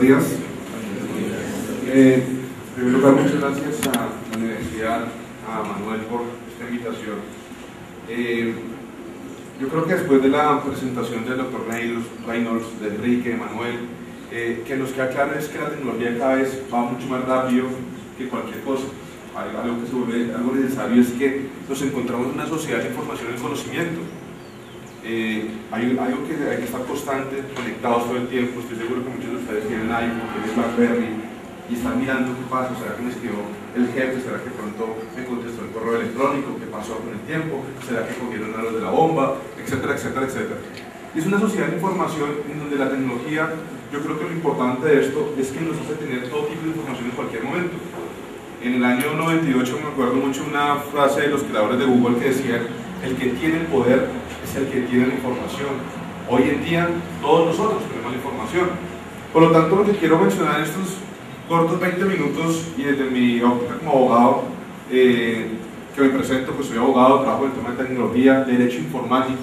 días. En primer lugar, muchas gracias a la universidad, a Manuel por esta invitación. Yo creo que después de la presentación del doctor Reynolds, de Enrique, de Manuel, que nos queda claro es que la tecnología cada vez va mucho más rápido que cualquier cosa. Algo que se vuelve algo necesario es que nos encontramos en una sociedad de información y conocimiento. Hay algo que hay que estar constante, conectados todo el tiempo. Estoy seguro que muchos de ustedes tienen iPhone, tienen BlackBerry y están mirando qué pasa. ¿Será que me escribió el jefe? ¿Será que pronto me contestó el correo electrónico? ¿Qué pasó con el tiempo? ¿Será que cogieron a los de la bomba? Etcétera, etcétera, etcétera. Y es una sociedad de información en donde la tecnología, yo creo que lo importante de esto es que nos hace tener todo tipo de información en cualquier momento. En el año 98 me acuerdo mucho una frase de los creadores de Google que decía: el que tiene el poder es el que tiene la información. Hoy en día todos nosotros tenemos la información. Por lo tanto, lo que quiero mencionar en estos cortos 20 minutos y desde mi óptica como abogado, que me presento, pues soy abogado, trabajo en el tema de tecnología, derecho informático,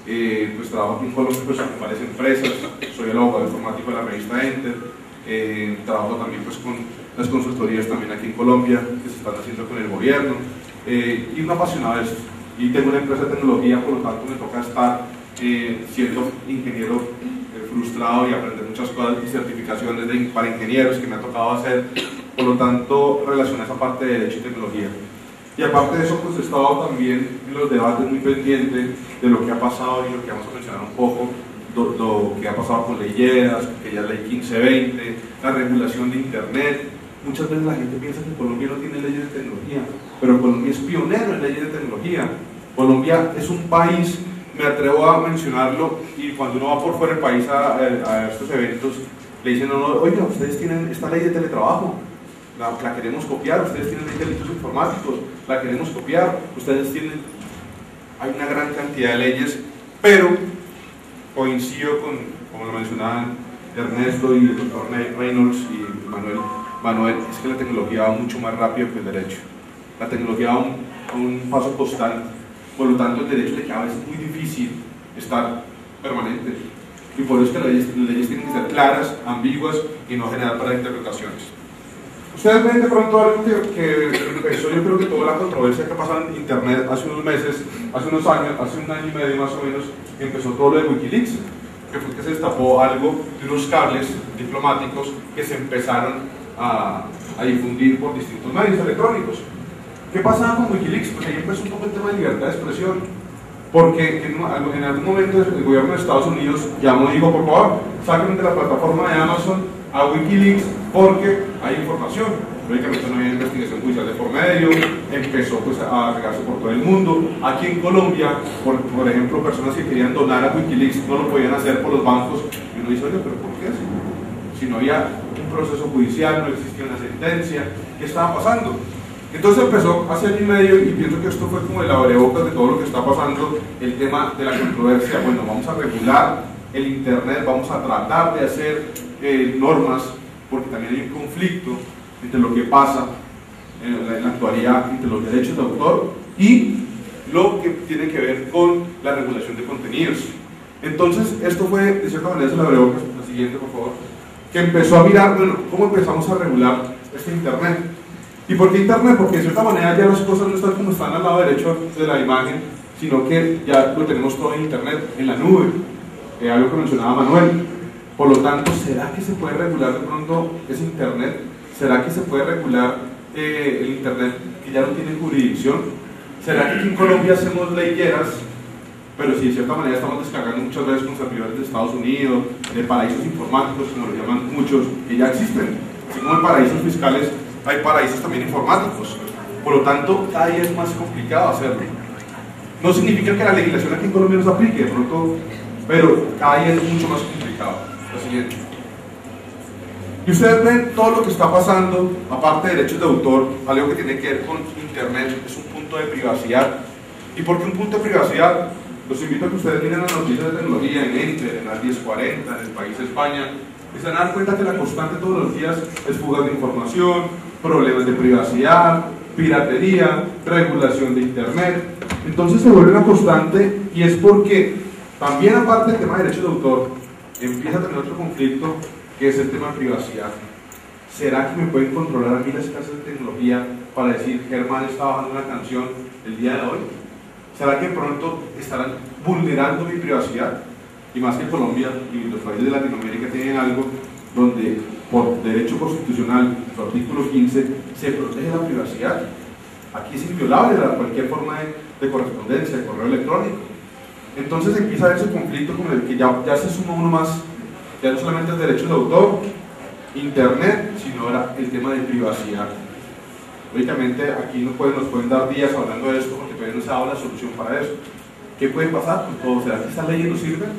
pues trabajo aquí en Colombia pues, con varias empresas, soy el abogado informático de la revista Enter, trabajo también pues con las consultorías también aquí en Colombia que se están haciendo con el gobierno, y un apasionado de esto. Y tengo una empresa de tecnología, por lo tanto me toca estar siendo ingeniero frustrado y aprender muchas cosas y certificaciones para ingenieros que me ha tocado hacer, por lo tanto relaciona esa parte de derecho y tecnología. Y aparte de eso, pues he estado también en los debates muy pendientes de lo que ha pasado y lo que vamos a mencionar un poco, lo que ha pasado con ley IEDAS, que ya es ley 1520, la regulación de internet. Muchas veces la gente piensa que Colombia no tiene leyes de tecnología, pero Colombia es pionero en leyes de tecnología. Colombia es un país, me atrevo a mencionarlo, y cuando uno va por fuera del país a estos eventos, le dicen: no, oiga, ustedes tienen esta ley de teletrabajo, la queremos copiar, ustedes tienen ley de delitos informáticos, la queremos copiar, ustedes tienen... Hay una gran cantidad de leyes, pero coincido con, como lo mencionaban Ernesto y el doctor Reynolds y Manuel, es que la tecnología va mucho más rápido que el derecho. La tecnología va a un paso constante, por lo tanto el derecho le queda a veces muy difícil estar permanente, y por eso es que las leyes tienen que ser claras, ambiguas y no generar para interpretaciones. Ustedes ven de pronto algo que empezó, yo creo que toda la controversia que ha pasado en internet hace unos meses, hace unos años, hace un año y medio más o menos, empezó todo lo de Wikileaks, que fue que se destapó algo de unos cables diplomáticos que se empezaron a difundir por distintos medios electrónicos. ¿Qué pasaba con Wikileaks? Pues ahí empezó un poco el tema de libertad de expresión, porque en algún momento el gobierno de Estados Unidos llamó y dijo: por favor, saquen de la plataforma de Amazon a Wikileaks porque hay información. Lógicamente no había investigación judicial de por medio, empezó pues a regarse por todo el mundo. Aquí en Colombia, por ejemplo, personas que querían donar a Wikileaks no lo podían hacer por los bancos, y uno dice: oye, pero ¿por qué? Si no había un proceso judicial, no existía una sentencia, ¿qué estaba pasando? Entonces empezó hace año y medio, y pienso que esto fue como el abrebocas de todo lo que está pasando, el tema de la controversia. Bueno, vamos a regular el internet, vamos a tratar de hacer normas, porque también hay un conflicto entre lo que pasa en la actualidad, entre los derechos de autor y lo que tiene que ver con la regulación de contenidos. Entonces esto fue, de cierta manera, es el abrebocas. La siguiente, por favor, que empezó a mirar, bueno, ¿cómo empezamos a regular este internet? ¿Y por qué internet? Porque de cierta manera ya las cosas no están como están al lado derecho de la imagen, sino que ya lo tenemos todo en internet, en la nube, algo que mencionaba Manuel. Por lo tanto, ¿será que se puede regular de pronto ese internet? ¿Será que se puede regular el internet que ya no tiene jurisdicción? ¿Será que aquí en Colombia hacemos leyeras, pero si de cierta manera estamos descargando muchas veces con servidores de Estados Unidos, de paraísos informáticos, como lo llaman muchos, que ya existen? Así como hay paraísos fiscales, hay paraísos también informáticos. Por lo tanto, cada día es más complicado hacerlo. No significa que la legislación aquí en Colombia no se aplique, de pronto, pero cada día es mucho más complicado. Lo siguiente. Y ustedes ven todo lo que está pasando, aparte de derechos de autor, algo que tiene que ver con internet, es un punto de privacidad. ¿Y por qué un punto de privacidad? Los invito a que ustedes miren las noticias de tecnología en Enter, en las 1040, en el país España, y se van a dar cuenta que la constante todos los días es fugas de información, problemas de privacidad, piratería, regulación de internet. Entonces se vuelve una constante, y es porque también, aparte del tema de derechos de autor, empieza a tener otro conflicto que es el tema de privacidad. ¿Será que me pueden controlar a mí las casas de tecnología para decir Germán está bajando una canción el día de hoy? ¿Será que pronto estarán vulnerando mi privacidad? Y más que Colombia y los países de Latinoamérica tienen algo donde por derecho constitucional, su artículo 15, se protege la privacidad. Aquí es inviolable cualquier forma de correspondencia, de correo electrónico. Entonces empieza a haber ese conflicto con el que ya se suma uno más, ya no solamente el derecho de autor, internet, sino ahora el tema de privacidad. Lógicamente aquí nos pueden dar días hablando de esto porque todavía no se ha dado la solución para eso. ¿Qué puede pasar con todo? ¿Será que estas leyes no sirven?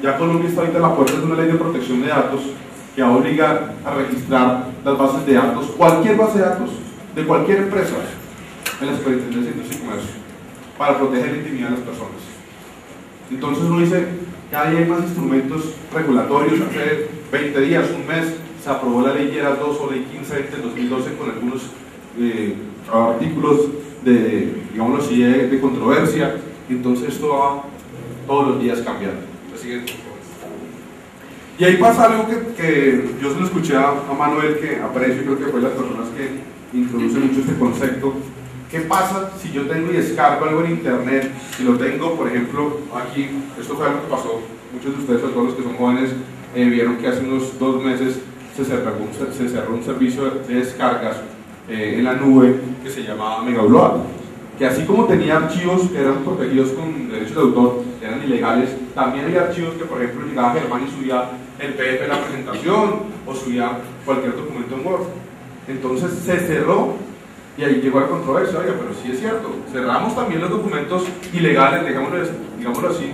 Ya Colombia está ahorita a la puerta de una ley de protección de datos que va a obligar a registrar las bases de datos, cualquier base de datos, de cualquier empresa, en la Superintendencia de Industria y Comercio, para proteger la intimidad de las personas. Entonces uno dice, cada día hay más instrumentos regulatorios. Hace 20 días, un mes, se aprobó la ley GERAS 2 o ley 15 del 2012 con algunos artículos de, digámoslo así, de controversia. Entonces esto va todos los días cambiando. La siguiente, por favor. Y ahí pasa algo que yo se lo escuché a Manuel, que aprecio y creo que fue de las personas que introduce mucho este concepto. ¿Qué pasa si yo tengo y descargo algo en internet y lo tengo, por ejemplo, aquí? Esto fue algo que pasó, muchos de ustedes, todos los que son jóvenes, vieron que hace unos 2 meses se cerró un servicio de descargas en la nube que se llamaba Megaupload, que así como tenía archivos que eran protegidos con derechos de autor, eran ilegales, también había archivos que, por ejemplo, llegaba Germán y subía el PDF de la presentación o subía cualquier documento en Word. Entonces se cerró y ahí llegó la controversia. Oiga, pero sí es cierto, cerramos también los documentos ilegales, digámoslo así,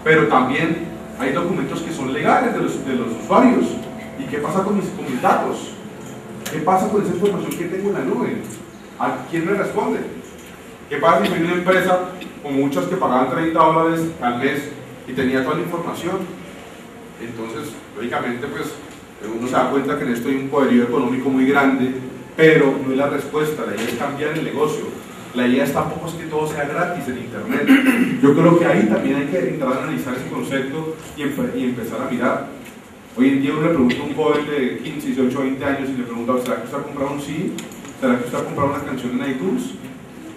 pero también hay documentos que son legales de los usuarios. ¿Y qué pasa con mis datos? ¿Qué pasa con esa información que tengo en la nube? ¿A quién me responde? ¿Qué pasa si soy una empresa como muchos que pagaban $30 al mes y tenía toda la información? Entonces, lógicamente, pues uno se da cuenta que en esto hay un poderío económico muy grande, pero no es la respuesta. La idea es cambiar el negocio. La idea es tampoco es que todo sea gratis en internet. Yo creo que ahí también hay que entrar a analizar ese concepto y empezar a mirar. Hoy en día uno le pregunta a un joven de 15, 18, 20 años y le pregunta, ¿será que usted ha comprado un CD? ¿Será que usted ha comprado una canción en iTunes?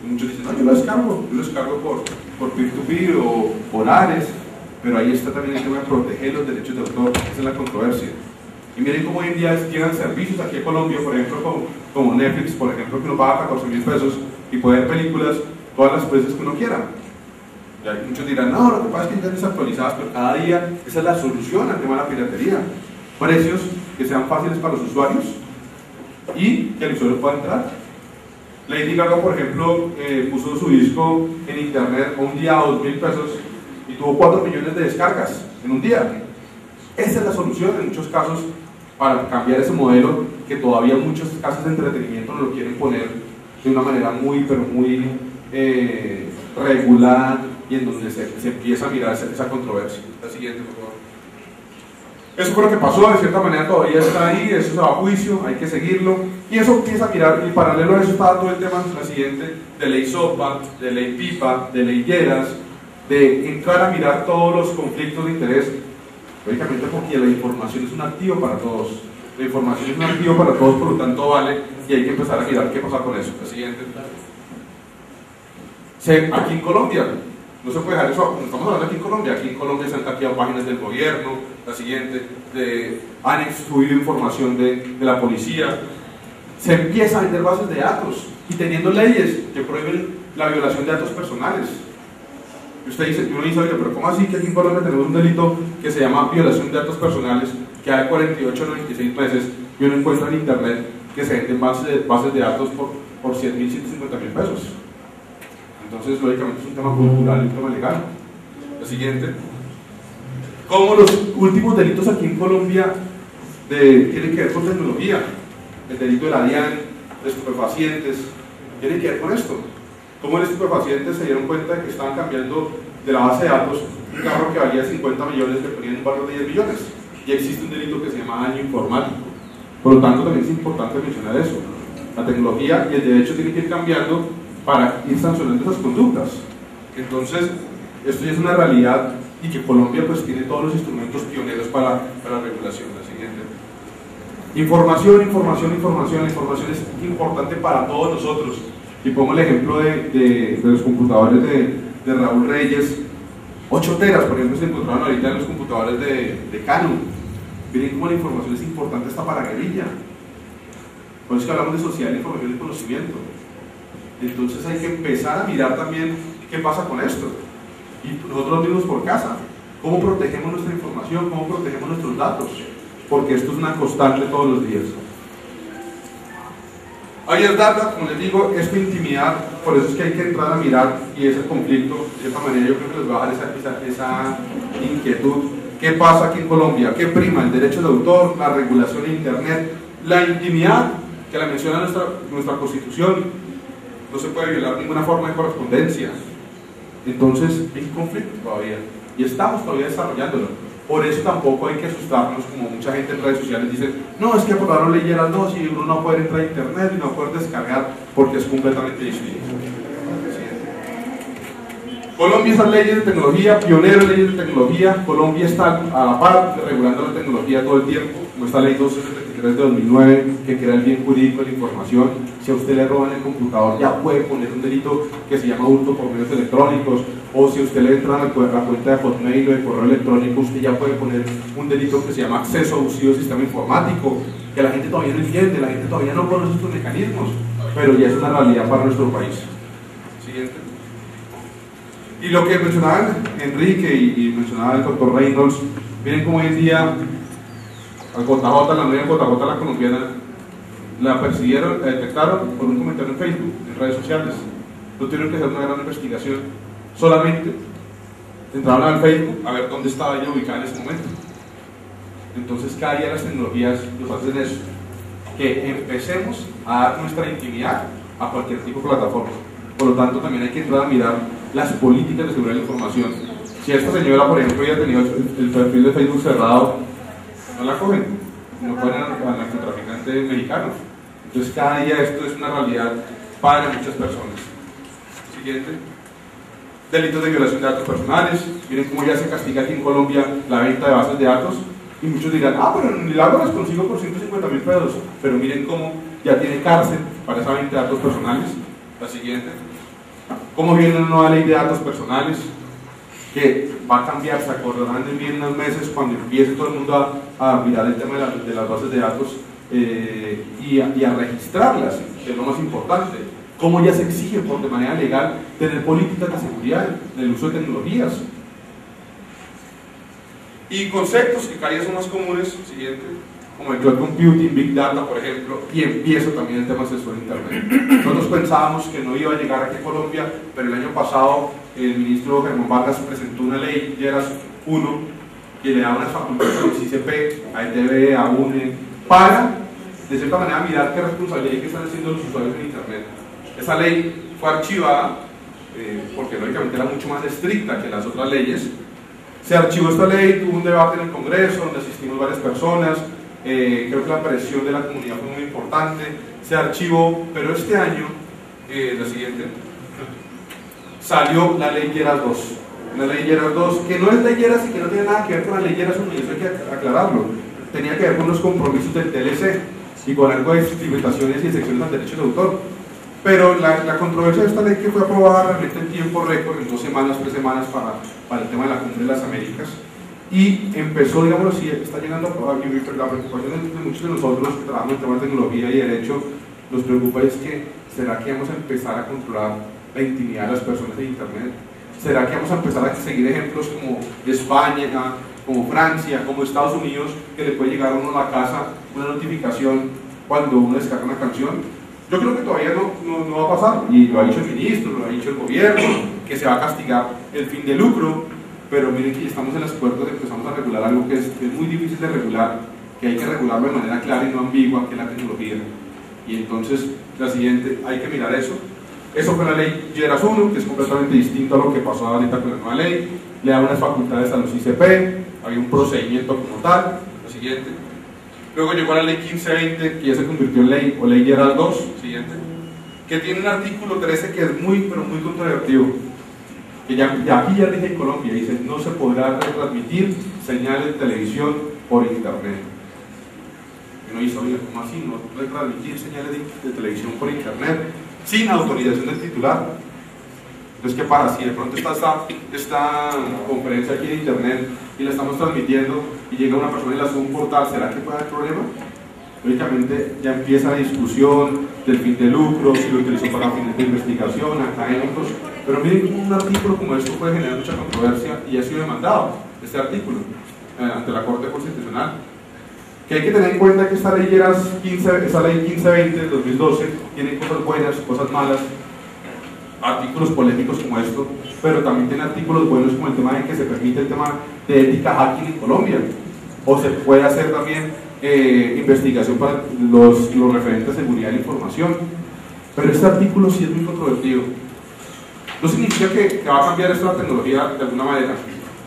Y muchos dicen, no, yo lo descargo por peer-to-peer o por Ares, pero ahí está también el tema de proteger los derechos de autor. Esa es la controversia. Y miren cómo hoy en día llegan servicios aquí en Colombia, por ejemplo, como Netflix, por ejemplo, que nos paga 14.000 pesos y puede ver películas todas las veces que uno quiera. Y muchos dirán, no, lo que pasa es que están desactualizadas, pero cada día esa es la solución al tema de la piratería. Precios que sean fáciles para los usuarios y que el usuario pueda entrar. Lady Gaga, por ejemplo, puso su disco en internet un día a 2.000 pesos y tuvo 4 millones de descargas en un día. Esa es la solución en muchos casos para cambiar ese modelo que todavía muchas casas de entretenimiento nos lo quieren poner de una manera muy, pero muy regular y en donde se empieza a mirar esa controversia. La siguiente, por favor. Eso fue lo que pasó, de cierta manera todavía está ahí, eso se va a juicio, hay que seguirlo, y eso empieza a mirar, y paralelo a eso está todo el tema, la siguiente, de ley SOPA, de ley PIPA, de ley GERAS, de entrar a mirar todos los conflictos de interés, lógicamente porque la información es un activo para todos, la información es un activo para todos, por lo tanto vale, y hay que empezar a mirar qué pasa con eso. La siguiente. Aquí en Colombia, no se puede dejar eso, estamos hablando aquí en Colombia se han hackeado páginas del gobierno. La siguiente, han excluido información de la policía, se empieza a vender bases de datos y teniendo leyes que prohíben la violación de datos personales. Y usted dice, uno dice, oye, pero ¿cómo así que aquí en Colombia tenemos un delito que se llama violación de datos personales que hay 48 o 96 meses y uno encuentra en internet que se venden bases de datos por 100.000, 150.000 pesos? Entonces, lógicamente es un tema cultural y un tema legal. La siguiente. Como los últimos delitos aquí en Colombia tienen que ver con tecnología, el delito de la DIAN, de estupefacientes, tienen que ver con esto. Como en estupefacientes se dieron cuenta de que estaban cambiando de la base de datos un carro que valía 50 millones, le ponían un valor de 10 millones, y existe un delito que se llama daño informático. Por lo tanto, también es importante mencionar eso. La tecnología y el derecho tienen que ir cambiando para ir sancionando esas conductas. Entonces, esto ya es una realidad y que Colombia pues tiene todos los instrumentos pioneros para la regulación. La siguiente. Información, información, información. La información es importante para todos nosotros. Y pongo el ejemplo de los computadores de Raúl Reyes. 8 teras, por ejemplo, se encontraron ahorita en los computadores de Canon. Miren cómo la información es importante hasta para guerrilla. Por eso es que hablamos de sociedad, información y conocimiento. Entonces hay que empezar a mirar también qué pasa con esto. Y nosotros mismos por casa, cómo protegemos nuestra información, cómo protegemos nuestros datos, porque esto es una constante todos los días. Ayer data, como les digo, es tu intimidad, por eso es que hay que entrar a mirar, y ese conflicto, de esta manera yo creo que les va a dar esa inquietud. ¿Qué pasa aquí en Colombia? ¿Qué prima? El derecho de autor, la regulación de internet, la intimidad, que la menciona nuestra Constitución, no se puede violar ninguna forma de correspondencia. Entonces hay un conflicto todavía, y estamos todavía desarrollándolo. Por eso tampoco hay que asustarnos, como mucha gente en redes sociales dice, no, es que aprobaron ley Lleras 2 y uno no puede entrar a internet y no puede descargar porque es completamente distinto. Colombia está en leyes de tecnología, pionero en leyes de tecnología. Colombia está a la par regulando la tecnología todo el tiempo, como esta ley 273 de 2009 que crea el bien jurídico de la información. Si a usted le roban el computador ya puede poner un delito que se llama hurto por medios electrónicos, o si usted le entra a la cuenta de Hotmail o de correo electrónico, usted ya puede poner un delito que se llama acceso abusivo al sistema informático, que la gente todavía no entiende, la gente todavía no conoce estos mecanismos, pero ya es una realidad para nuestro país. Siguiente. Y lo que mencionaban Enrique y mencionaba el doctor Reynolds, miren cómo hoy en día al JJ, la nueva JJ, la colombiana, la persiguieron, la detectaron por un comentario en Facebook, en redes sociales. No tuvieron que hacer una gran investigación, solamente entraron al Facebook a ver dónde estaba ella ubicada en ese momento. Entonces cada día las tecnologías nos hacen eso, que empecemos a dar nuestra intimidad a cualquier tipo de plataforma. Por lo tanto, también hay que entrar a mirar las políticas de seguridad de la información. Si esta señora, por ejemplo, ya ha tenido el perfil de Facebook cerrado, no la cogen, no ponen a narcotraficantes mexicanos. Entonces cada día esto es una realidad para muchas personas. Siguiente. Delitos de violación de datos personales. Miren cómo ya se castiga aquí en Colombia la venta de bases de datos. Y muchos dirán, pero en Milagro las consigo por 150.000 pesos. Pero miren cómo ya tiene cárcel para esa venta de datos personales. La siguiente. Cómo viene una nueva ley de datos personales que va a cambiar, se acordarán en unos meses cuando empiece todo el mundo a mirar el tema de las bases de datos y a registrarlas, que es lo más importante. Cómo ya se exige de manera legal tener políticas de seguridad en el uso de tecnologías. Y conceptos que cada día son más comunes, siguiente, como el cloud computing, big data, por ejemplo, y empiezo también el tema de acceso a internet. Nosotros pensábamos que no iba a llegar aquí a Colombia, pero el año pasado el ministro Germán Vargas presentó una ley, Lleras 1, que le da unas facultades a los ICP, a ETB, a UNE, para, de cierta manera, mirar qué responsabilidad que están haciendo los usuarios en internet. Esa ley fue archivada, porque lógicamente era mucho más estricta que las otras leyes. Se archivó esta ley, tuvo un debate en el Congreso, donde asistimos varias personas. Creo que la presión de la comunidad fue muy importante, se archivó, pero este año, la siguiente, salió la ley Lleras 2. La ley Lleras 2, que no es ley Lleras y que no tiene nada que ver con la ley Lleras 1, y eso hay que aclararlo. Tenía que ver con los compromisos del TLC y con algo de limitaciones y excepciones al derecho de autor. Pero la controversia de esta ley, que fue aprobada realmente en tiempo récord, en 2 semanas, 3 semanas para el tema de la Cumbre de las Américas, y empezó, digamos así, está llegando a la preocupación de muchos de nosotros que trabajamos en temas de tecnología y derecho. Nos preocupa es que, ¿será que vamos a empezar a controlar la intimidad de las personas en internet? ¿Será que vamos a empezar a seguir ejemplos como España, como Francia, como Estados Unidos, que le puede llegar a uno a la casa una notificación cuando uno descarga una canción? Yo creo que todavía no va a pasar, y lo ha dicho el ministro, lo ha dicho el gobierno, que se va a castigar el fin de lucro, pero miren que estamos en las puertas de empezamos a regular algo que es muy difícil de regular, que hay que regularlo de manera clara y no ambigua, que es la tecnología. Y entonces, la siguiente, hay que mirar eso. Eso fue la ley Lleras 1, que es completamente distinto a lo que pasó ahorita con la nueva ley. Le da unas facultades a los ICP, había un procedimiento como tal. La siguiente. Luego llegó la ley 1520, que ya se convirtió en ley, o ley Lleras 2, siguiente, que tiene un artículo 13 que es muy, pero muy controvertido, que ya aquí ya dije en Colombia, dice, no se podrá retransmitir señales de televisión por internet. Uno dice, oiga, ¿cómo así? No retransmitir señales de televisión por internet sin autorización del titular. Entonces, ¿qué pasa? Si de pronto está esta conferencia aquí en internet y la estamos transmitiendo y llega una persona y la sube a un portal, ¿será que puede haber problema? Lógicamente ya empieza la discusión del fin de lucro, si lo utilizó para fines de investigación, académicos, pero miren, un artículo como esto puede generar mucha controversia y ha sido demandado, este artículo, ante la Corte Constitucional. Que hay que tener en cuenta que esta ley 1520 del 2012 tiene cosas buenas, cosas malas, artículos polémicos como esto, pero también tiene artículos buenos como el tema de que se permite el tema de ética hacking en Colombia, o se puede hacer también investigación para los referentes a seguridad de la información. Pero este artículo sí es muy controvertido. No significa que va a cambiar esto la tecnología de alguna manera,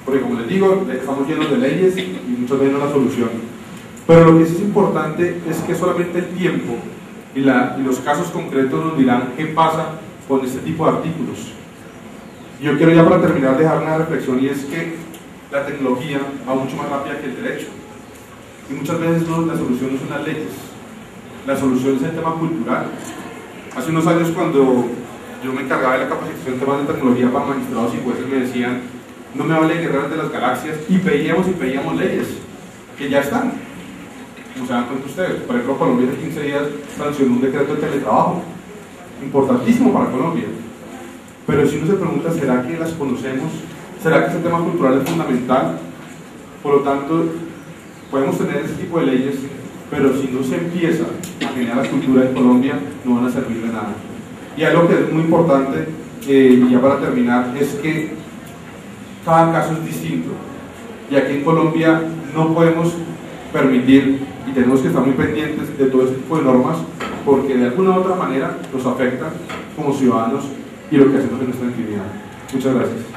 porque como les digo, estamos llenos de leyes y muchas veces no la solución. Pero lo que sí es importante es que solamente el tiempo y los casos concretos nos dirán qué pasa con este tipo de artículos. Yo quiero ya para terminar dejar una reflexión, y es que la tecnología va mucho más rápida que el derecho. Y muchas veces la solución no son las leyes, la solución es el tema cultural. Hace unos años, cuando yo me encargaba de la capacitación en temas de tecnología para magistrados y jueces, me decían, no me hable de guerras de las galaxias, y pedíamos leyes que ya están. Como se dan cuenta ustedes, por ejemplo, Colombia hace 15 días sancionó un decreto de teletrabajo importantísimo para Colombia. Pero si uno se pregunta, ¿será que las conocemos? ¿Será que ese tema cultural es fundamental? Por lo tanto, podemos tener ese tipo de leyes, pero si no se empieza a generar la cultura en Colombia, no van a servir de nada. Y algo que es muy importante, y ya para terminar, es que cada caso es distinto. Y aquí en Colombia no podemos permitir, y tenemos que estar muy pendientes de todo este tipo de normas, porque de alguna u otra manera nos afectan como ciudadanos y lo que hacemos en nuestra actividad. Muchas gracias.